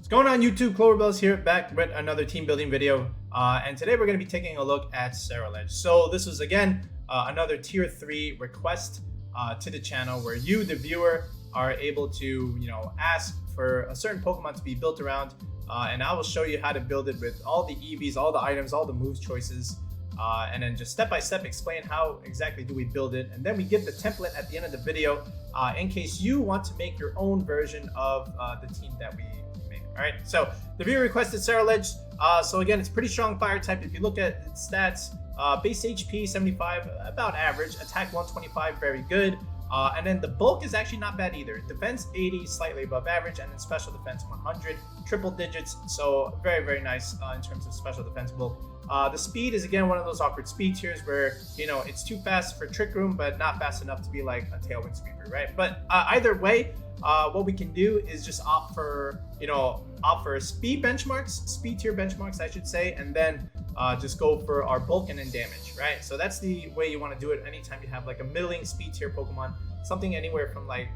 What's going on YouTube? Cloverbells here, back with another team building video. And today we're going to be taking a look at Ceruledge. So this is again another tier 3 request to the channel where you, the viewer, are able to ask for a certain Pokemon to be built around. And I will show you how to build it with all the EVs, all the items, all the moves choices. And then just step by step explain how exactly do we build it. And then we give the template at the end of the video in case you want to make your own version of the team that we make. All right, so the viewer requested Ceruledge. So again, it's pretty strong fire type. If you look at its stats, base HP 75, about average, attack 125, very good. And then the bulk is actually not bad either. Defense 80, slightly above average, and then special defense 100, triple digits. So very, very nice in terms of special defense bulk. The speed is again one of those awkward speed tiers where it's too fast for Trick Room, but not fast enough to be like a Tailwind Sweeper, right? But either way, what we can do is just opt for speed benchmarks, speed tier benchmarks, I should say, and then just go for our bulk and then damage, right? So that's the way you want to do it anytime you have like a middling speed tier Pokemon, something anywhere from like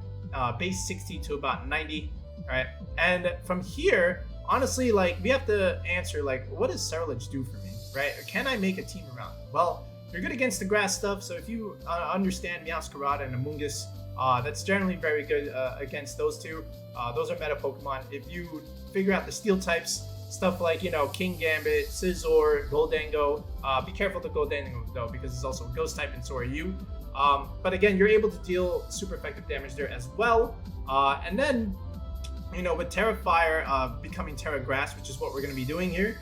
base 60 to about 90, right? And from here, honestly, like we have to answer like, what does Ceruledge do for me, right? Or can I make a team around it? Well, you're good against the grass stuff, so if you understand Meowscarada and Amoonguss, that's generally very good against those two. Those are meta Pokemon. If you figure out the steel types, stuff like King Gambit, Scizor, Goldango. Be careful to Goldango though, because it's also Ghost type, and so are you. But again, you're able to deal super effective damage there as well. And then with Terra Fire becoming Terra Grass, which is what we're going to be doing here,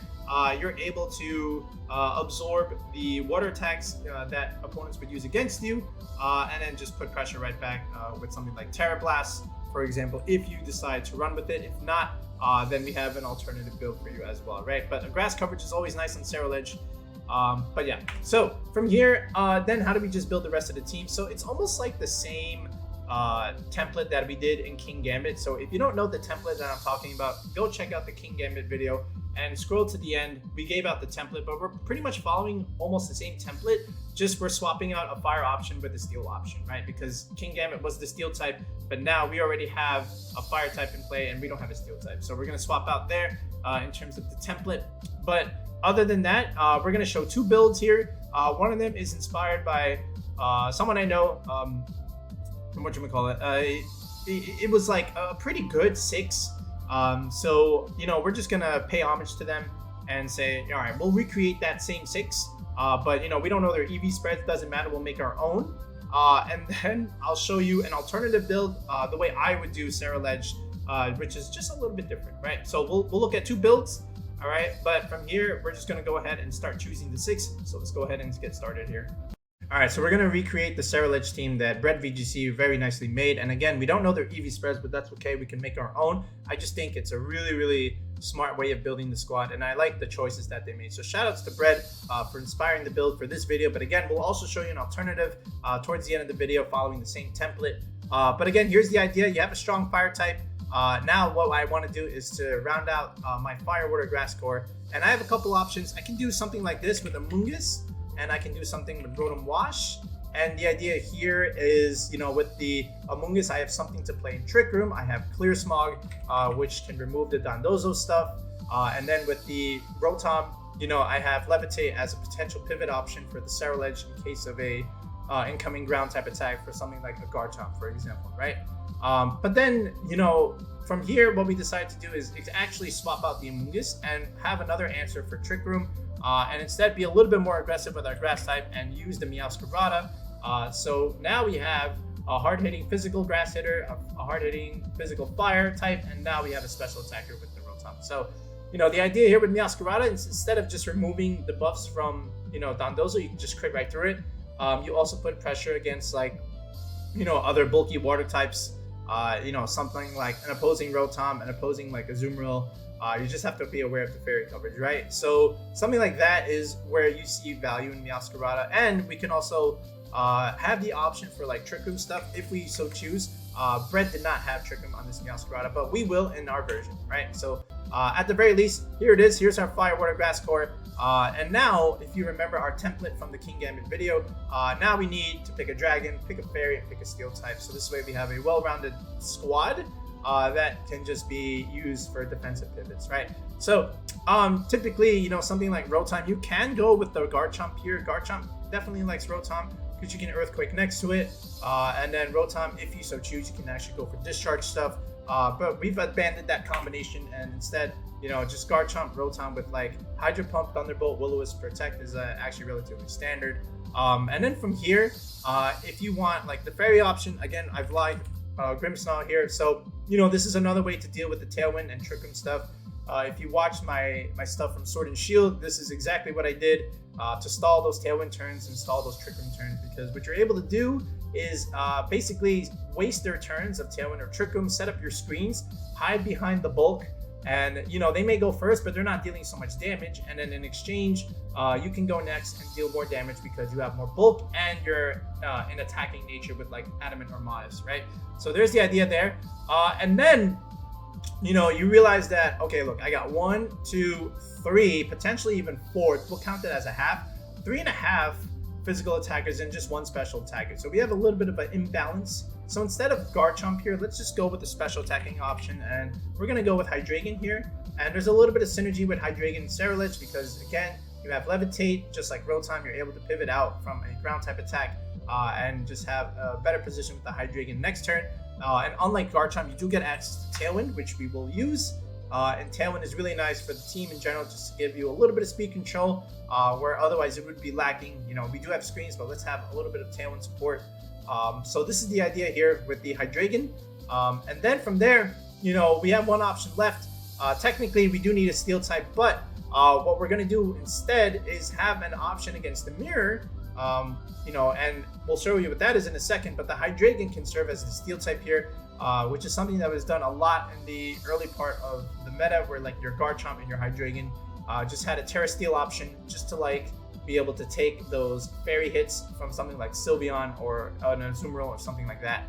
you're able to absorb the water attacks that opponents would use against you, and then just put pressure right back with something like Terra Blast, for example, if you decide to run with it. If not, then we have an alternative build for you as well, right? But grass coverage is always nice on Ceruledge. But yeah, so from here, then how do we just build the rest of the team? So it's almost like the same template that we did in King Gambit. So if you don't know the template that I'm talking about, go check out the King Gambit video and scroll to the end. We gave out the template, but we're pretty much following almost the same template, just we're swapping out a fire option with a steel option, right? Because King Gambit was the steel type, but now we already have a fire type in play and we don't have a steel type. So we're gonna swap out there in terms of the template. But other than that, we're gonna show two builds here. One of them is inspired by someone I know, it was like a pretty good 6. So we're just gonna pay homage to them and say, all right, we'll recreate that same 6, but we don't know their EV spreads, doesn't matter, we'll make our own. And then I'll show you an alternative build, the way I would do Ceruledge, which is just a little bit different, right? So we'll look at two builds, all right? But from here, we're just gonna go ahead and start choosing the 6. So let's go ahead and get started here. All right, so we're going to recreate the Ceruledge team that BreadVGC very nicely made. And again, we don't know their EV spreads, but that's okay. We can make our own. I just think it's a really, really smart way of building the squad, and I like the choices that they made. So shout outs to Bread for inspiring the build for this video. But again, we'll also show you an alternative towards the end of the video following the same template. But again, here's the idea. You have a strong fire type. Now what I want to do is to round out my fire, water, grass core. And I have a couple options. I can do something like this with Amoonguss, and I can do something with Rotom Wash. And the idea here is, with the Amoonguss, I have something to play in Trick Room. I have Clear Smog, which can remove the Dondozo stuff. And then with the Rotom, I have Levitate as a potential pivot option for the Ceruledge in case of a incoming ground type attack for something like a Garchomp, for example, right? But then, from here, what we decide to do is actually swap out the Amoonguss and have another answer for Trick Room. And instead be a little bit more aggressive with our grass type and use the Meowscarada. So now we have a hard-hitting physical grass hitter, a hard-hitting physical fire type, and now we have a special attacker with the Rotom. So, the idea here with Meowscarada is instead of just removing the buffs from, Dondozo, you can just crit right through it. You also put pressure against like, other bulky water types, something like an opposing Rotom, an opposing like Azumarill. You just have to be aware of the fairy coverage, right? So something like that is where you see value in Meowscarada. And we can also have the option for like Trick Room stuff if we so choose. Bread did not have Trick Room on this Meowscarada, but we will in our version, right? So at the very least, here it is. Here's our fire, water, grass core. And now, if you remember our template from the King Gambit video, now we need to pick a dragon, pick a fairy, and pick a steel type. So this way we have a well-rounded squad. that can just be used for defensive pivots, right? So typically, you know, something like Rotom, you can go with the Garchomp here. Garchomp definitely likes Rotom because you can Earthquake next to it, and then Rotom, if you so choose, you can actually go for discharge stuff. But we've abandoned that combination, and instead, you know, just Garchomp, Rotom with like Hydro Pump, Thunderbolt, Will-O-Wisp, Protect is actually relatively standard. And then from here, if you want like the fairy option, again, I've lied, Grimmsnarl here. So, you know, this is another way to deal with the Tailwind and Trick Room stuff. If you watch my stuff from Sword and Shield, this is exactly what I did to stall those Tailwind turns and stall those Trick Room turns, because what you're able to do is basically waste their turns of Tailwind or Trick Room, set up your screens, hide behind the bulk, and you know, they may go first, but they're not dealing so much damage, and then in exchange, you can go next and deal more damage because you have more bulk and you're in attacking nature with like Adamant or Modest, right? So there's the idea there. And then, you know, you realize that, okay, look, I got 1, 2, 3, potentially even 4. We'll count it as a half. 3.5 physical attackers and just 1 special attacker. So we have a little bit of an imbalance. So instead of Garchomp here, let's just go with the special attacking option, and we're gonna go with Hydreigon here. And there's a little bit of synergy with Hydreigon and Ceruledge because, again, you have Levitate, just like Rotom, you're able to pivot out from a ground type attack and just have a better position with the Hydreigon next turn. And unlike Garchomp, you do get access to Tailwind, which we will use. And Tailwind is really nice for the team in general, just to give you a little bit of speed control, where otherwise it would be lacking. You know, we do have screens, but let's have a little bit of Tailwind support. So this is the idea here with the Hydreigon. And then from there, you know, we have 1 option left. Technically, we do need a Steel type, but what we're going to do instead is have an option against the Mirror. You know, and we'll show you what that is in a second, but the Hydreigon can serve as the Steel type here, which is something that was done a lot in the early part of the meta, where like your Garchomp and your Hydreigon just had a Terra Steel option just to like be able to take those fairy hits from something like Sylveon or an Azumarill or something like that.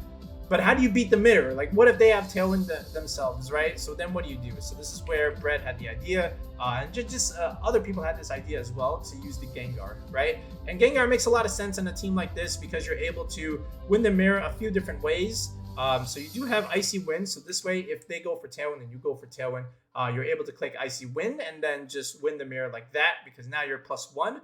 But how do you beat the Mirror? Like, what if they have Tailwind themselves, right? So then what do you do? So this is where Bread had the idea, and just other people had this idea as well, to use the Gengar, right? And Gengar makes a lot of sense in a team like this because you're able to win the Mirror a few different ways. So you do have Icy Wind, so this way, if they go for Tailwind and you go for Tailwind, you're able to click Icy Wind and then just win the Mirror like that, because now you're +1.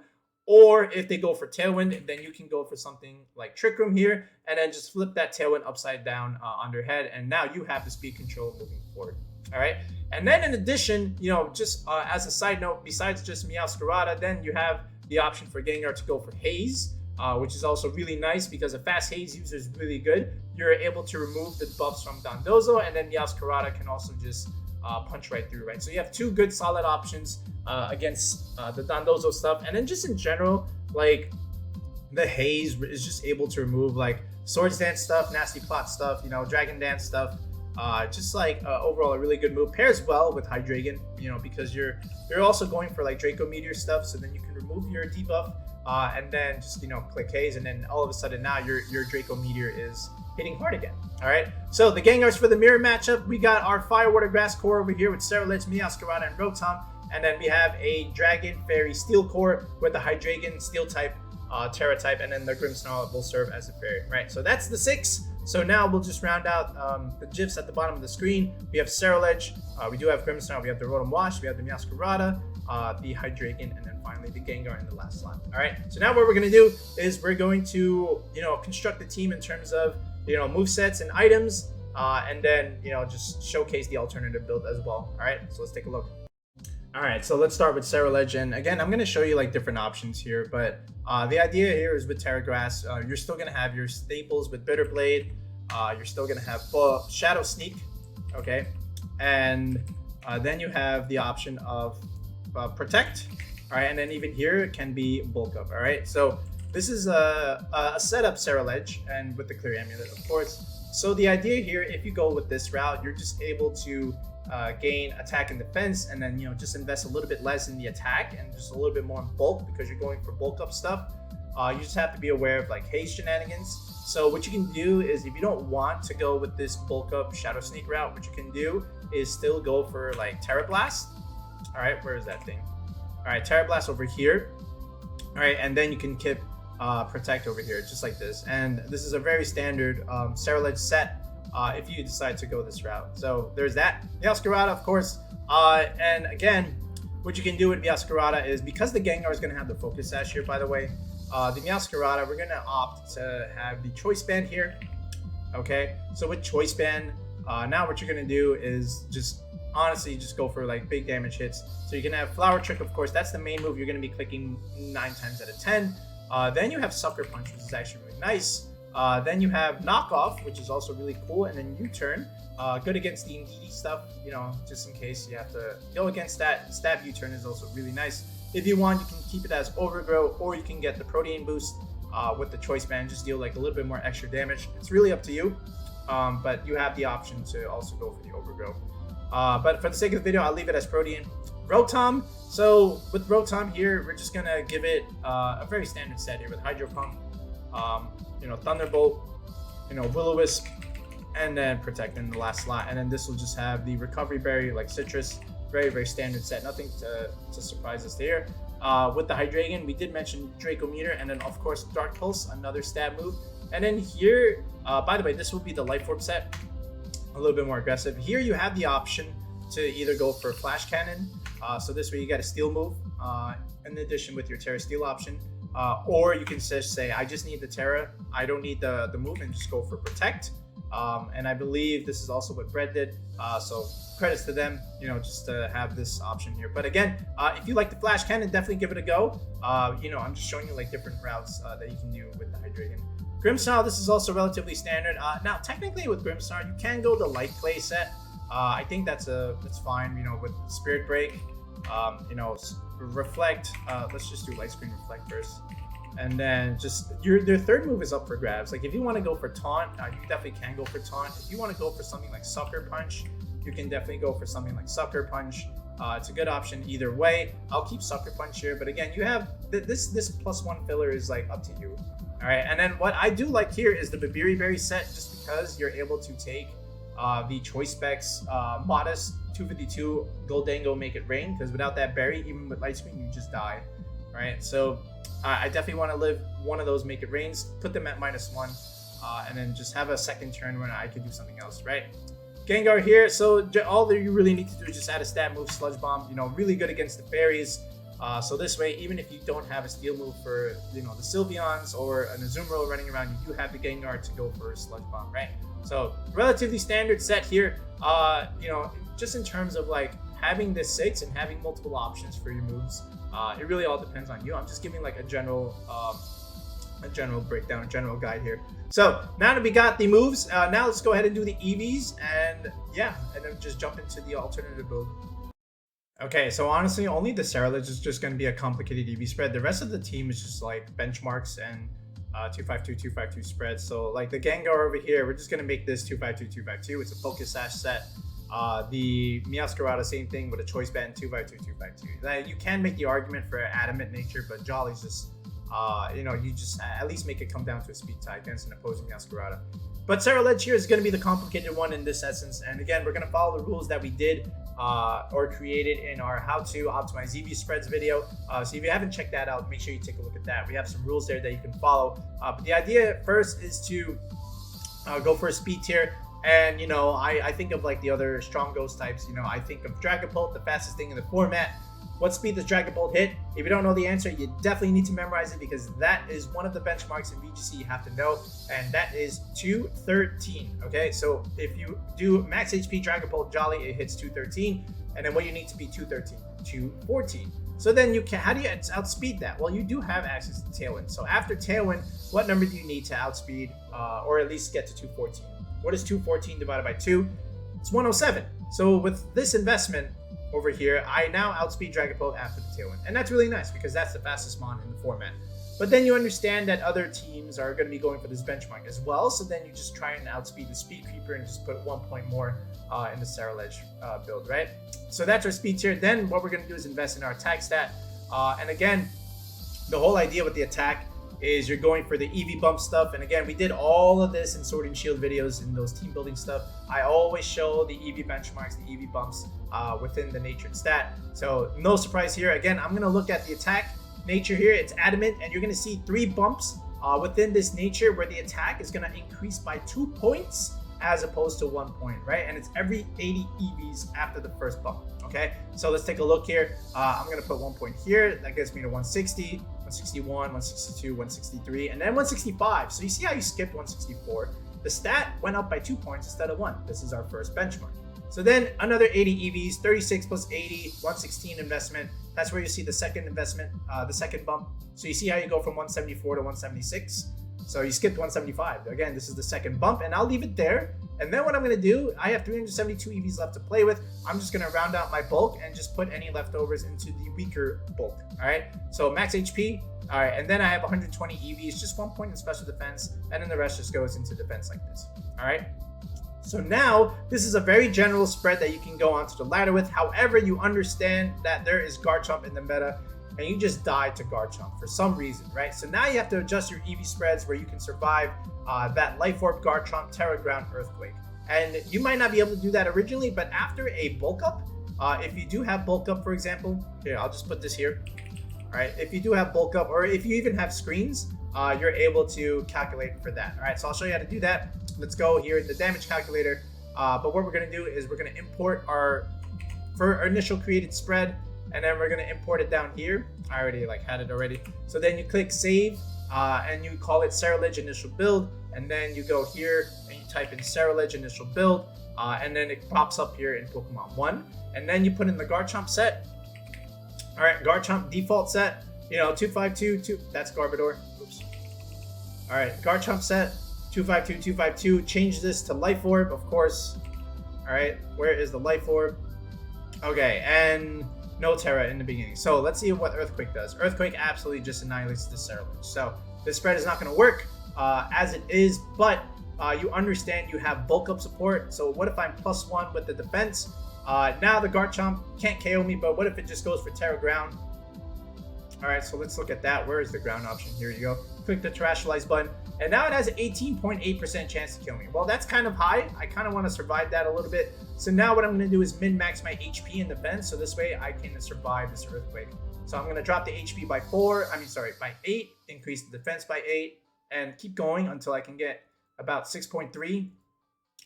Or if they go for Tailwind, then you can go for something like Trick Room here, and then just flip that Tailwind upside down on their head, and now you have the speed control moving forward. All right. And then in addition, you know, just as a side note, besides just Meowscarada, then you have the option for Gengar to go for Haze, which is also really nice because a fast Haze user is really good. You're able to remove the buffs from Dondozo, and then Meowscarada can also just punch right through, right? So you have 2 good solid options against the Dondozo stuff. And then just in general, like the Haze is just able to remove like Swords Dance stuff, Nasty Plot stuff, you know, Dragon Dance stuff. Just like overall a really good move. Pairs well with Hydreigon, you know, because you're also going for like Draco Meteor stuff, so then you can remove your debuff and then just, you know, click Haze, and then all of a sudden now your Draco Meteor is hitting hard again. All right, so the Gengars for the Mirror matchup, we got our Fire Water Grass core over here with Ceruledge, Meowscarada, and Rotom, and then we have a Dragon Fairy Steel core with the Hydreigon Steel type, Terra type, and then the Grimmsnarl will serve as a fairy, right? So that's the 6. So now we'll just round out the GIFs at the bottom of the screen. We have Ceruledge, we do have Grimmsnarl, we have the Rotom Wash, we have the Meowscarada, the Hydreigon, and then finally the Gengar in the last slot. All right, so now what we're gonna do is we're going to, you know, construct the team in terms of, you know, movesets and items, and then, you know, just showcase the alternative build as well. All right, so let's take a look. All right, so let's start with Ceruledge, and again, I'm gonna show you like different options here, but the idea here is with Terra Grass, you're still gonna have your staples with Bitter Blade, you're still gonna have Shadow Sneak, okay, and then you have the option of Protect, all right, and then even here it can be Bulk Up, all right. So this is a setup Ceruledge, and with the Clear Amulet, of course. So the idea here, if you go with this route, you're just able to gain attack and defense, and then, you know, just invest a little bit less in the attack and just a little bit more in bulk because you're going for bulk up stuff. You just have to be aware of like Haze shenanigans. So what you can do is, if you don't want to go with this bulk up Shadow Sneak route, what you can do is still go for like Terra Blast. All right, where is that thing? All right, Terra Blast over here. All right, and then you can keep Protect over here, just like this. And this is a very standard Ceruledge set. if you decide to go this route. So there's that. Masquerada, of course. And again, what you can do with Masquerada is, because the Gengar is going to have the focus sash here, by the way, the Masquerada, we're going to opt to have the choice band here. Okay, so with choice band, now what you're going to do is just honestly just go for like big damage hits. So you can have Flower Trick, of course, that's the main move you're going to be clicking 9 times out of 10. Then you have Sucker Punch, which is actually really nice. Then you have Knockoff, which is also really cool, and then U-Turn, good against the Indeedee stuff, you know, just in case you have to go against that. Stab U-Turn is also really nice. If you want, you can keep it as Overgrow, or you can get the Protean boost with the choice band, just deal like a little bit more extra damage. It's really up to you, but you have the option to also go for the Overgrow. But for the sake of the video, I'll leave it as Protean. Rotom, so with Rotom here, we're just gonna give it a very standard set here with Hydro Pump, you know, Thunderbolt, you know, Will-O-Wisp, and then Protect in the last slot. And then this will just have the Recovery Berry, like Citrus. Very, very standard set. Nothing to surprise us there. With the Hydreigon, we did mention Draco Meter, and then of course Dark Pulse, another stab move. And then here, by the way, this will be the Life Orb set, a little bit more aggressive. Here you have the option to either go for Flash Cannon, so this way you get a Steel move, in addition with your Terra Steel option, or you can just say, I just need the Terra, I don't need the move, and just go for Protect. And I believe this is also what Bread did, so credits to them, you know, just to have this option here. But again, if you like the Flash Cannon, definitely give it a go. You know, I'm just showing you like different routes that you can do with the Hydreigon. Grimmsnarl, this is also relatively standard. Now, technically with Grimmsnarl, you can go the Light Play set. I think that's fine, you know, with Spirit Break, you know, Reflect. Let's just do Light Screen Reflect first. And then just your third move is up for grabs. Like if you want to go for Taunt, you definitely can go for Taunt. If you want to go for something like Sucker Punch, you can definitely go for something like Sucker Punch. It's a good option either way. I'll keep Sucker Punch here, but again, you have this +1 filler is like up to you. All right, and then what I do like here is the Babiri Berry set, just because you're able to take the Choice Specs Modest 252 Goldango Make It Rain, because without that berry, even with Light Screen, you just die. All right, so I definitely want to live one of those Make It Rains, put them at -1, and then just have a second turn when I could do something else, right? Gengar here, so all that you really need to do is just add a stab move, Sludge Bomb, you know, really good against the berries. So this way, even if you don't have a Steel move for, you know, the Sylveons or an Azumarill running around, you do have the Gengar to go for a Sludge Bomb, right? So relatively standard set here, you know, just in terms of like having this 6 and having multiple options for your moves. It really all depends on you. I'm just giving like a general breakdown, a general guide here. So now that we got the moves, now let's go ahead and do the EVs, and yeah, and then just jump into the alternative build. Okay, so honestly, only the Ceruledge is just going to be a complicated EV spread. The rest of the team is just like benchmarks and 252, 252 spreads. So like the Gengar over here, we're just going to make this 252, 252. It's a Focus Sash set. The Masquerada, same thing with a choice band, 252, 252. You can make the argument for adamant nature, but Jolly's just, you know, you just at least make it come down to a speed tie against an opposing Masquerada. But Ceruledge here is going to be the complicated one in this essence. And again, we're going to follow the rules that we did or created in our how to optimize EV spreads video. So if you haven't checked that out, make sure you take a look at that. We have some rules there that you can follow. But the idea first is to go for a speed tier. And, you know, I think of like the other strong ghost types. You know, I think of Dragapult, the fastest thing in the format. What speed does Dragapult hit? If you don't know the answer, you definitely need to memorize it, because that is one of the benchmarks in VGC you have to know, and that is 213. Okay, so if you do max HP Dragapult Jolly, it hits 213, and then what you need to be 213, 214. So then you can, how do you outspeed that? Well, you do have access to Tailwind. So after Tailwind, what number do you need to outspeed, or at least get to 214? What is 214 divided by 2? It's 107. So with this investment over here, I now outspeed Dragapult after the Tailwind. And that's really nice, because that's the fastest mon in the format. But then you understand that other teams are going to be going for this benchmark as well. So then you just try and outspeed the Speed Creeper and just put 1 point more in the Ceruledge build, right? So that's our speed tier. Then what we're going to do is invest in our attack stat. And again, the whole idea with the attack is you're going for the EV bump stuff. And again, we did all of this in Sword and Shield videos, in those team building stuff. I always show the EV benchmarks, the EV bumps within the natured stat. So no surprise here. Again, I'm going to look at the attack nature here. It's adamant, and you're going to see 3 bumps within this nature where the attack is going to increase by 2 points as opposed to 1 point, right? And it's every 80 EVs after the first bump, okay? So let's take a look here. I'm gonna put 1 point here. That gets me to 160, 161, 162, 163, and then 165. So you see how you skipped 164? The stat went up by 2 points instead of 1. This is our first benchmark. So then another 80 EVs, 36 plus 80, 116 investment. That's where you see the second investment, the second bump. So you see how you go from 174 to 176. So you skipped 175. Again, this is the second bump, and I'll leave it there. And then what I'm gonna do, I have 372 EVs left to play with. I'm just gonna round out my bulk and just put any leftovers into the weaker bulk, all right? So max HP, all right, and then I have 120 EVs, just 1 point in special defense, and then the rest just goes into defense like this, all right? So now, this is a very general spread that you can go onto the ladder with. However, you understand that there is Garchomp in the meta, and you just died to Garchomp for some reason, right? So now you have to adjust your EV spreads where you can survive that Life Orb, Garchomp, Terra Ground, Earthquake. And you might not be able to do that originally, but after a bulk up, if you do have bulk up, for example, here, I'll just put this here, all right? If you do have bulk up, or if you even have screens, you're able to calculate for that, all right? So I'll show you how to do that. Let's go here in the damage calculator. But what we're gonna do is we're gonna import our initial created spread, and then we're gonna import it down here. I already had it already. So then you click save, and you call it Ceruledge initial build, and then you go here and you type in Ceruledge initial build, and then it pops up here in Pokemon 1, and then you put in the Garchomp set. All right, Garchomp default set, 252, that's Garbodor. Oops. All right, Garchomp set. 252, 252, change this to Life Orb, of course. All right, where is the Life Orb? Okay, and no Terra in the beginning. So let's see what Earthquake does. Earthquake absolutely just annihilates the Ceruledge. So this spread is not gonna work as it is, but you understand you have bulk up support. So what if I'm +1 with the defense? Now the Garchomp can't KO me, but what if it just goes for Terra Ground? All right, so let's look at that. Where is the ground option? Here you go. Click the Terastallize button, and now it has an 18.8% chance to kill me. Well, that's kind of high. I kind of want to survive that a little bit. So now what I'm going to do is min-max my HP in defense, so this way I can survive this Earthquake. So I'm going to drop the HP by 8, increase the defense by 8, and keep going until I can get about 6.3.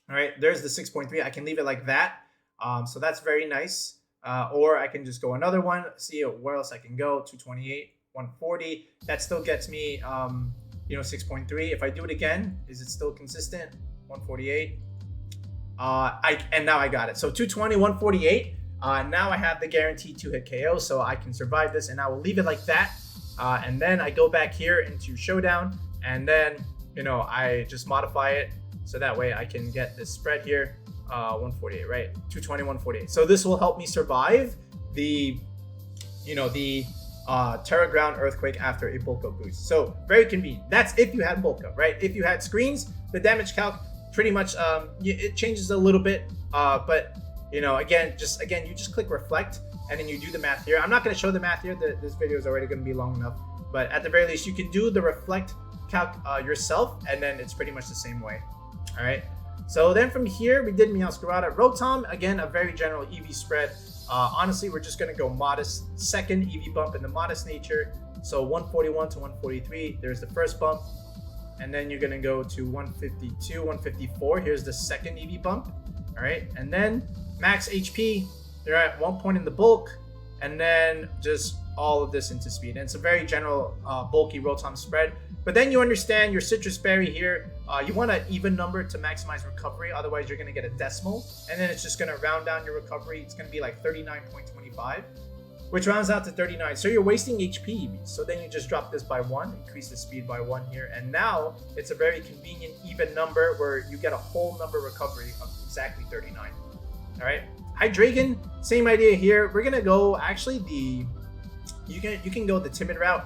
All right, there's the 6.3. I can leave it like that. So that's very nice. Or I can just go another one, see where else I can go. 228, 140. That still gets me, 6.3. If I do it again, is it still consistent? 148. And now I got it. So 220, 148. Now I have the guaranteed 2-hit KO, so I can survive this, and I will leave it like that. And then I go back here into Showdown, and then I just modify it so that way I can get this spread here. 148, right? 220, 148. So this will help me survive the Terra Ground Earthquake after a bulk up boost. So very convenient. That's if you had bulk up, right? If you had screens, the damage calc pretty much it changes a little bit. But again, you just click reflect, and then you do the math here. I'm not going to show the math here. This video is already going to be long enough. But at the very least, you can do the reflect calc yourself, and then it's pretty much the same way. All right. So then from here, we did Meowscarada. Rotom, again, a very general EV spread. Honestly, we're just going to go modest. Second EV bump in the modest nature. So 141 to 143, there's the first bump. And then you're going to go to 152, 154. Here's the second EV bump. All right. And then max HP, they're at 1 point in the bulk. And then just all of this into speed. And it's a very general bulky Rotom spread. But then you understand your Citrus Berry here. You want an even number to maximize recovery. Otherwise, you're going to get a decimal. And then it's just going to round down your recovery. It's going to be like 39.25, which rounds out to 39. So you're wasting HP. So then you just drop this by 1, increase the speed by 1 here. And now it's a very convenient even number where you get a whole number recovery of exactly 39. All right. Hydreigon, same idea here. We're going to go actually you can go the timid route.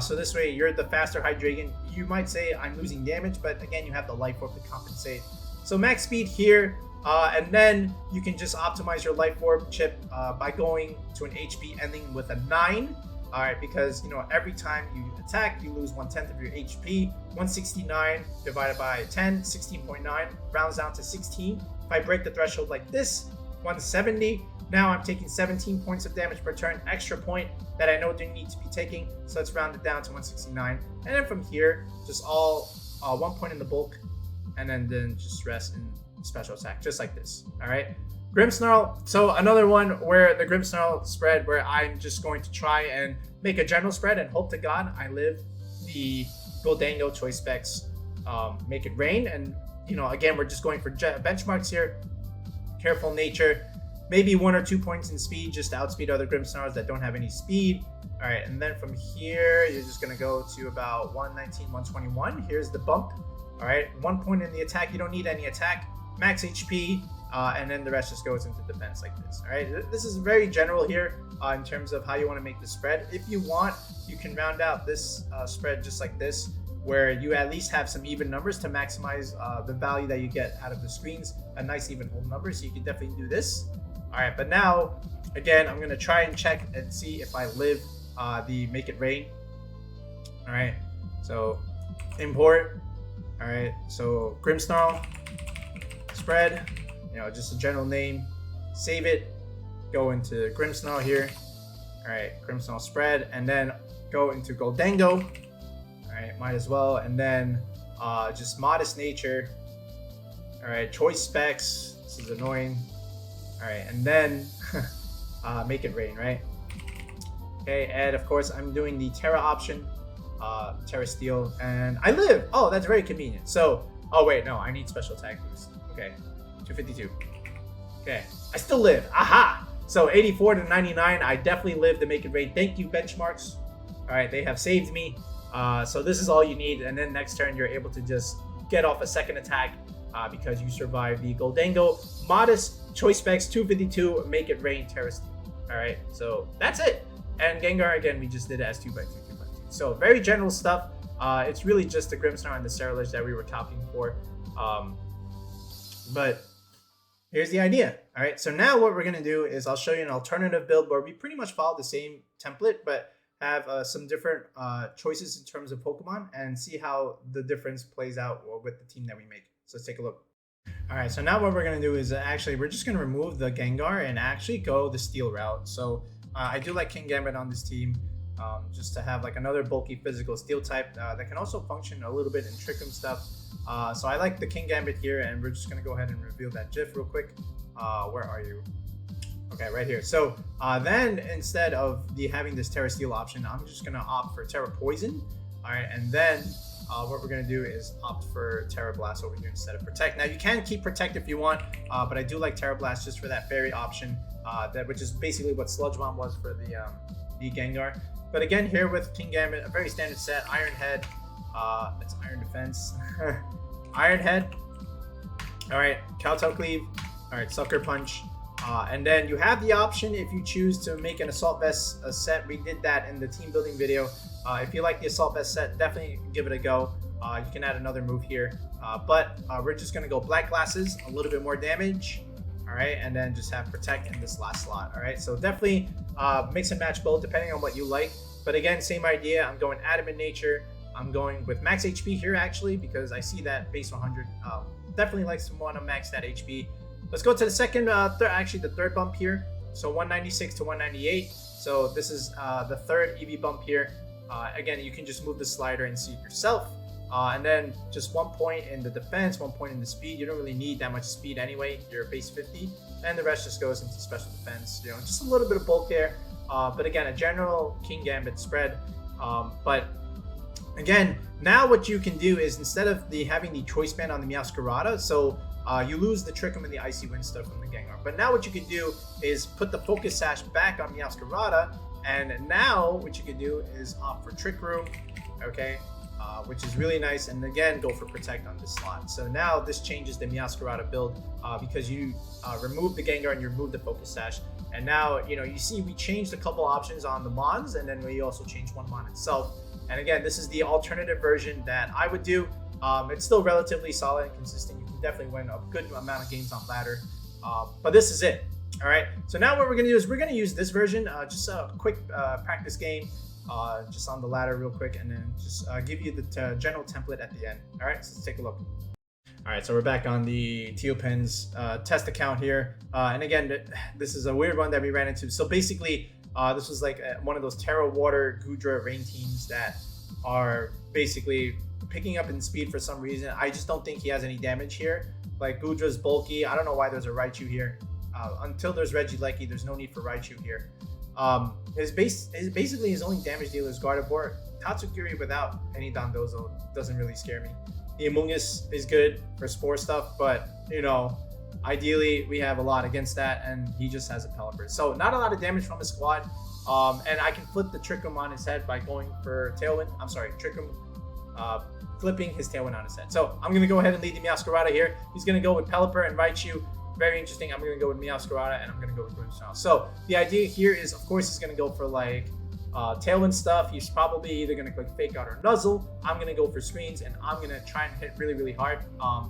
So this way, you're the faster Hydreigon. You might say I'm losing damage, but again, you have the Life Orb to compensate. So max speed here, and then you can just optimize your Life Orb chip by going to an HP ending with a 9. All right, because every time you attack, you lose 1/10 of your HP. 169 divided by 10, 16.9 rounds down to 16. If I break the threshold like this, 170. Now I'm taking 17 points of damage per turn, extra point that I know didn't need to be taking. So let's round it down to 169. And then from here, just all 1 point in the bulk, and then just rest in special attack, just like this. All right. Grimmsnarl. So another one where the Grimmsnarl spread, where I'm just going to try and make a general spread and hope to God I live the Goldango choice specs, make it rain. And again, we're just going for benchmarks here. Careful nature, maybe 1 or 2 points in speed just to outspeed other Grimmsnarls that don't have any speed. All right, and then from here, you're just gonna go to about 119, 121. Here's the bump. All right, 1 point in the attack. You don't need any attack. Max HP, and then the rest just goes into defense like this. All right, this is very general here in terms of how you want to make the spread. If you want, you can round out this spread just like this, where you at least have some even numbers to maximize the value that you get out of the screens, a nice even whole number. So you can definitely do this. All right, but now, again, I'm gonna try and check and see if I live the make it rain. All right, so import. All right, so Grimmsnarl spread, just a general name, save it, go into Grimmsnarl here. All right, Grimmsnarl spread, and then go into Goldango. All right, might as well, and then just modest nature. All right, choice specs, this is annoying. All right, and then make it rain, right? Okay, and of course I'm doing the Terra option, Terra Steel, and I live. Oh, that's very convenient. So, oh wait, no, I need special attack boost. Okay, 252. Okay, I still live. Aha! So 84 to 99, I definitely live to make it rain. Thank you, benchmarks. All right, they have saved me. So this is all you need, and then next turn you're able to just get off a second attack because you survived the Goldango. Modest choice specs, 252, make it rain, Terra Steel. All right, so that's it. And Gengar, again, we just did it as 2x2, 2x2. So very general stuff. It's really just the Grimmsnarl and the Ceruledge that we were talking for. But here's the idea. All right, so now what we're going to do is I'll show you an alternative build where we pretty much follow the same template, but have some different choices in terms of Pokemon and see how the difference plays out with the team that we make. So let's take a look. All right, so now what we're going to do is actually we're just going to remove the Gengar and actually go the Steel route. So I do like King Gambit on this team, just to have like another bulky physical Steel type that can also function a little bit in Trick Room stuff. So I like the King Gambit here, and we're just going to go ahead and reveal that GIF real quick. Where are you? Okay, right here. So then instead of having this Terra Steel option, I'm just going to opt for Terra Poison. All right, and then what we're going to do is opt for Terra Blast over here instead of Protect. Now you can keep Protect if you want, but I do like Terra Blast just for that fairy option, which is basically what Sludge Bomb was for the Gengar. But again, here with King Gambit, a very standard set, Iron Head, it's Iron Defense, Iron Head, all right, Kowtow Cleave, all right, Sucker Punch, and then you have the option if you choose to make an Assault Vest set. We did that in the team building video. If you like the Assault Vest set, definitely give it a go. You can add another move here, but we're just gonna go Black Glasses, a little bit more damage, all right, and then just have Protect in this last slot. All right, so definitely mix and match both depending on what you like. But again, same idea. I'm going Adamant Nature. I'm going with max HP here actually because I see that base 100 definitely likes to want to max that HP. Let's go to the second, the third bump here. So 196 to 198. So this is the third EV bump here. Again, you can just move the slider and see it yourself. And then just 1 point in the defense, 1 point in the speed. You don't really need that much speed anyway. You're base 50, and the rest just goes into special defense. Just a little bit of bulk there. But again, a general King Gambit spread. But again, now what you can do is instead of having the choice band on the Meowscarada, so you lose the Trick Room and the Icy Wind stuff from the Gengar. But now what you can do is put the Focus Sash back on Meowscarada, and now what you can do is opt for Trick Room, okay, which is really nice, and again, go for Protect on this slot. So now this changes the Meowscarada build because you remove the Gengar and you remove the Focus Sash. And now, you see we changed a couple options on the Mons, and then we also changed one Mon itself. And again, this is the alternative version that I would do. It's still relatively solid and consistent. You can definitely win a good amount of games on ladder. But this is it. All right. So now what we're going to do is we're going to use this version, just a quick practice game, just on the ladder real quick, and then just give you the general template at the end. All right. So let's take a look. All right, so we're back on the Teopens test account here. And again, this is a weird one that we ran into. So basically, this was like one of those Terra Water Gudra rain teams that are basically picking up in speed for some reason. I just don't think he has any damage here. Like Gudra's bulky. I don't know why there's a Raichu here. Until there's Regieleki, there's no need for Raichu here. Basically his only damage dealer is Gardevoir. Tatsukiri without any Dondozo doesn't really scare me. The Amoonguss is good for spore stuff, but you know, ideally we have a lot against that, and he just has a Pelipper. So not a lot of damage from his squad. And I can flip the Trick Room on his head by going for Tailwind. I'm sorry, Trick Room flipping his Tailwind on his head. So I'm going to go ahead and lead the Meowscarada here. He's going to go with Pelipper and Raichu. Very interesting. I'm going to go with Meowscarada, and I'm going to go with Grimmsnarl. So the idea here is, of course, he's going to go for like Tailwind stuff. He's probably either going to click Fake Out or Nuzzle. I'm going to go for Screens, and I'm going to try and hit really, really hard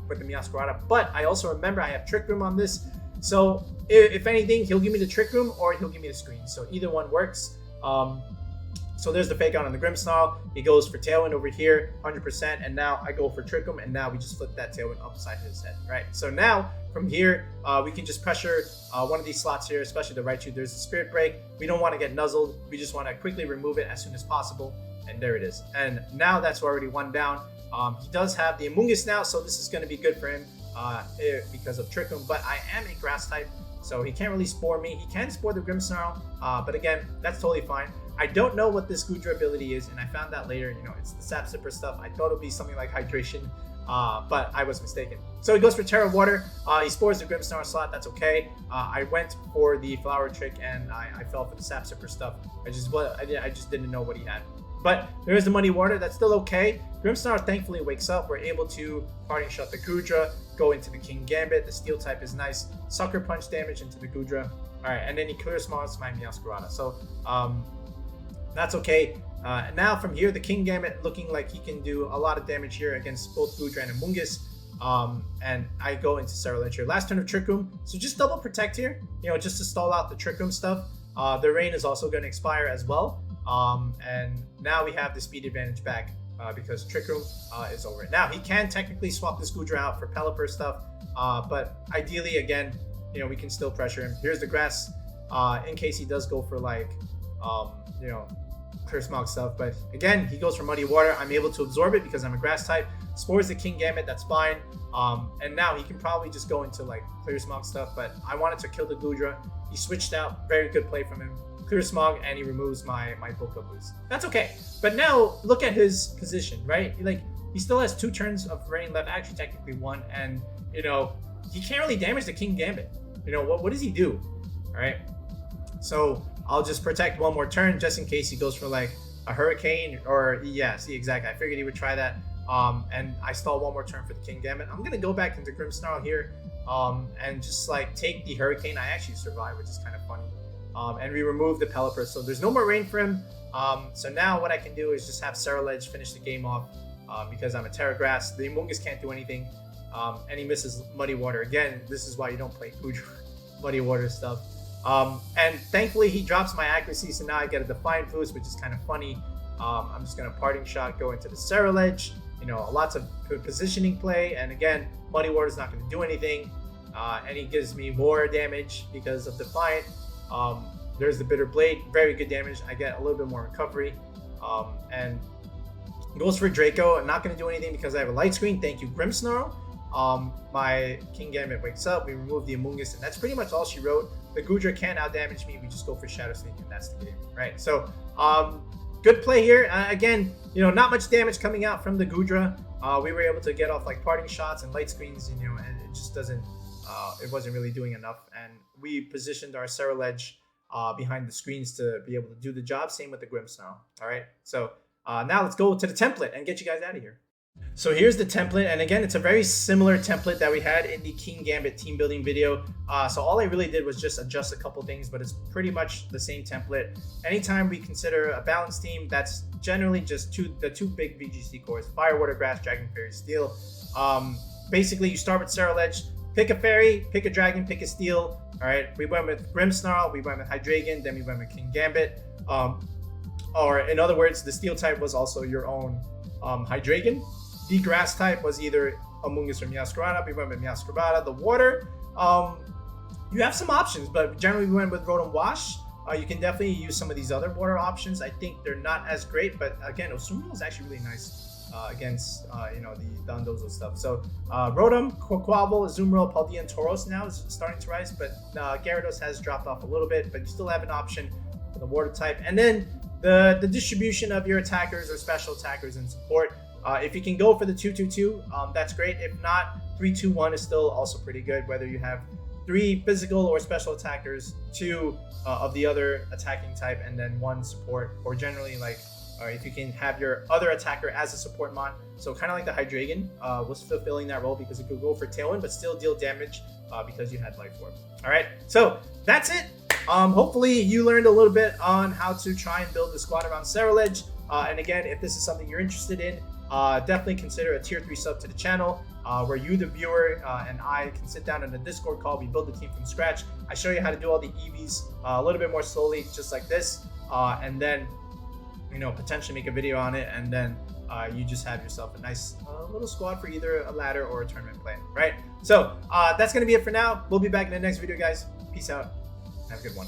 with the Meowscarada. But I also remember I have Trick Room on this. So if anything, he'll give me the Trick Room or he'll give me the Screen. So either one works. So there's the Fake Out on the Grimmsnarl. He goes for Tailwind over here, 100%. And now I go for Trick Room, and now we just flip that Tailwind upside his head, right? So now from here, we can just pressure one of these slots here, especially the Raichu. There's the Spirit Break. We don't want to get nuzzled. We just want to quickly remove it as soon as possible. And there it is. And now that's already one down. He does have the Amoonguss now, so this is going to be good for him because of Trick Room. But I am a Grass type, so he can't really Spore me. He can Spore the Grimmsnarl, but again, that's totally fine. I don't know what this Gudra ability is, and I found that later. You know, it's the Sap Sipper stuff. I thought it would be something like Hydration, but I was mistaken. So he goes for Terra Water. He spores the Grimmsnarl slot. That's okay. I went for the Flower Trick, and I fell for the Sap Sipper stuff. I just didn't know what he had. But there is the Muddy Water. That's still okay. Grimmsnarl thankfully wakes up. We're able to Parting Shot the Gudra, go into the King Gambit. The Steel type is nice. Sucker Punch damage into the Gudra. All right, and then he Clear Smarts my Meowscarada. So that's okay. Now from here, the King Gambit looking like he can do a lot of damage here against both Gudra and Amoonguss. And I go into Ceruledge here. Last turn of Trick Room. So just double protect here, you know, just to stall out the Trick Room stuff. The Rain is also going to expire as well. And now we have the speed advantage back because Trick Room is over. Now he can technically swap this Gudra out for Pelipper stuff, but ideally, again, you know, we can still pressure him. Here's the Grass in case he does go for like, you know, Clear Smog stuff. But again, he goes for Muddy Water. I'm able to absorb it because I'm a Grass type. Spores the King Gambit, that's fine. And now he can probably just go into like Clear Smog stuff, but I wanted to kill the Gudra. He switched out. Very good play from him. Clear Smog, and he removes my Poke Boost. That's okay. But now look at his position, right? Like, he still has 2 turns of Rain left, actually technically 1, and you know, he can't really damage the King Gambit. You know, what does he do? All right. So I'll just protect 1 more turn just in case he goes for like a Hurricane, or yeah, see, exactly. I figured he would try that. And I stall 1 more turn for the King Gambit. I'm gonna go back into Grimmsnarl here, and just like take the Hurricane. I actually survived, which is kind of funny. And we remove the Pelipper, so there's no more Rain for him. So now what I can do is just have Ceruledge finish the game off because I'm a Terra Grass. The Amoonguss can't do anything, and he misses Muddy Water. Again, this is why you don't play Gudra Muddy Water stuff. And thankfully he drops my accuracy, so now I get a Defiant Boost, which is kind of funny. I'm just going to Parting Shot, go into the Ceruledge. You know, lots of positioning play, and again, Muddy Water is not going to do anything, and he gives me more damage because of Defiant. There's the Bitter Blade, very good damage. I get a little bit more recovery, and goes for Draco. I'm not going to do anything because I have a Light Screen. Thank you, Grimmsnarl. My King Gambit wakes up. We remove the Amoonguss, and that's pretty much all she wrote. The Gudra can't out damage me. We just go for Shadow Sneak, and that's the game, right? So, good play here. Again, you know, not much damage coming out from the Gudra. We were able to get off like Parting Shots and Light Screens, and, you know, and it just doesn't. It wasn't really doing enough, and we positioned our Ceruledge behind the screens to be able to do the job. Same with the Grimmsnarl. All right, so now let's go to the template and get you guys out of here. So here's the template, and again, it's a very similar template that we had in the King Gambit team building video. So all I really did was just adjust a couple things, but it's pretty much the same template. Anytime we consider a balanced team, that's generally just the two big VGC cores: Fire, Water, Grass, Dragon, Fairy, Steel. Basically, you start with Ceruledge. Pick a Fairy, pick a Dragon, pick a Steel. All right, we went with Grimmsnarl, we went with Hydreigon, then we went with King Gambit. Or in other words, the Steel type was also your own Hydreigon. The Grass type was either Amoonguss or Meowscarada. We went with Meowscarada. The Water, you have some options, but generally we went with Rotom Wash. You can definitely use some of these other water options. I think they're not as great, but again, Osumio is actually really nice. against the Undozo stuff. So Rotom, Quaquaval, Azumarill, Paldea, and Tauros now is starting to rise, but Gyarados has dropped off a little bit, but you still have an option for the water type. And then the distribution of your attackers or special attackers and support. If you can go for the 2-2-2, that's great. If not, 3-2-1 is still also pretty good, whether you have 3 physical or special attackers, 2 of the other attacking type, and then 1 support, or generally like if you can have your other attacker as a support mon. So kind of like the Hydreigon was fulfilling that role because it could go for Tailwind but still deal damage because you had Life Orb. All right, so that's it. Hopefully you learned a little bit on how to try and build the squad around Ceruledge. And again, if this is something you're interested in, definitely consider a tier 3 sub to the channel where you, the viewer, and I can sit down in a Discord call. We build the team from scratch. I show you how to do all the EVs a little bit more slowly, just like this, and then potentially make a video on it, and then you just have yourself a nice little squad for either a ladder or a tournament play, right? So that's gonna be it for now. We'll be back in the next video, guys. Peace out. Have a good one.